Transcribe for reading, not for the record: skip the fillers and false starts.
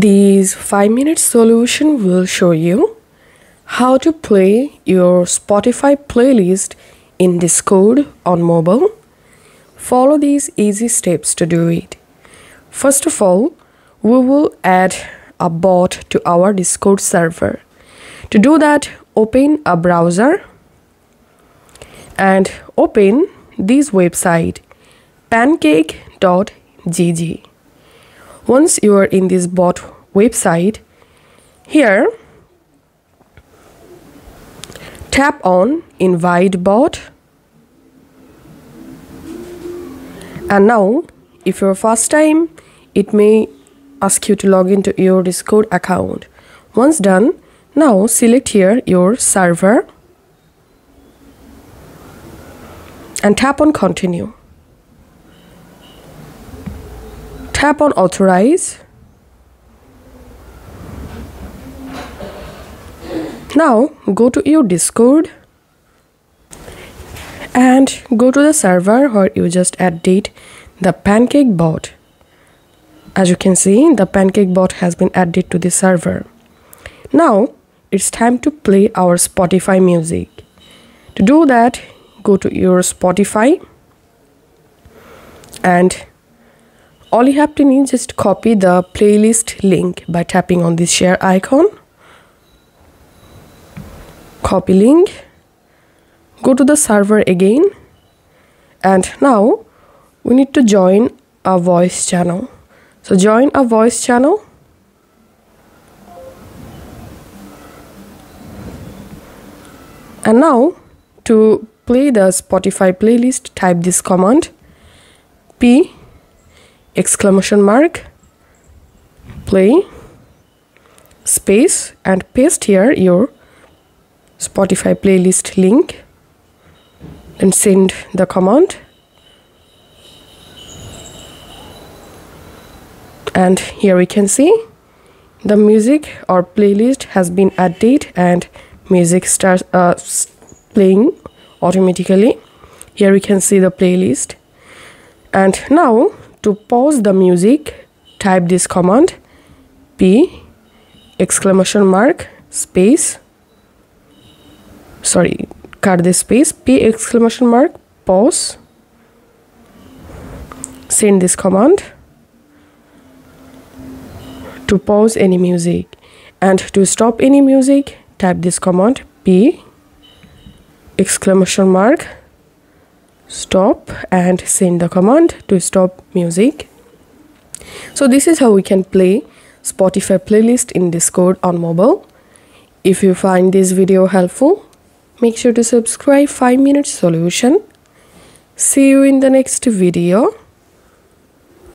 This 5-minute solution will show you how to play your Spotify playlist in Discord on mobile. Follow these easy steps to do it. First of all, we will add a bot to our Discord server. To do that, open a browser and open this website pancake.gg. Once you are in this bot website, here tap on invite bot, and now if your first time, it may ask you to log into your Discord account. Once done, now select here your server and tap on continue. Tap on authorize. Now go to your Discord and go to the server where you just added the Pancake bot. As you can see, the Pancake bot has been added to the server. Now it's time to play our Spotify music. To do that, go to your Spotify and all you have to need is just copy the playlist link by tapping on this share icon. Copy link, go to the server again, and now we need to join a voice channel. So join a voice channel. And now to play the Spotify playlist, type this command P exclamation mark play space and paste here your Spotify playlist link and send the command. And here we can see the music or playlist has been added and music starts playing automatically. Here we can see the playlist. And now to pause the music, type this command P exclamation mark space, cut this space, P exclamation mark pause, send this command to pause any music. And to stop any music, type this command P exclamation mark stop and send the command to stop music. So this is how we can play Spotify playlist in Discord on mobile. If you find this video helpful, make sure to subscribe 5-minute solution. See you in the next video.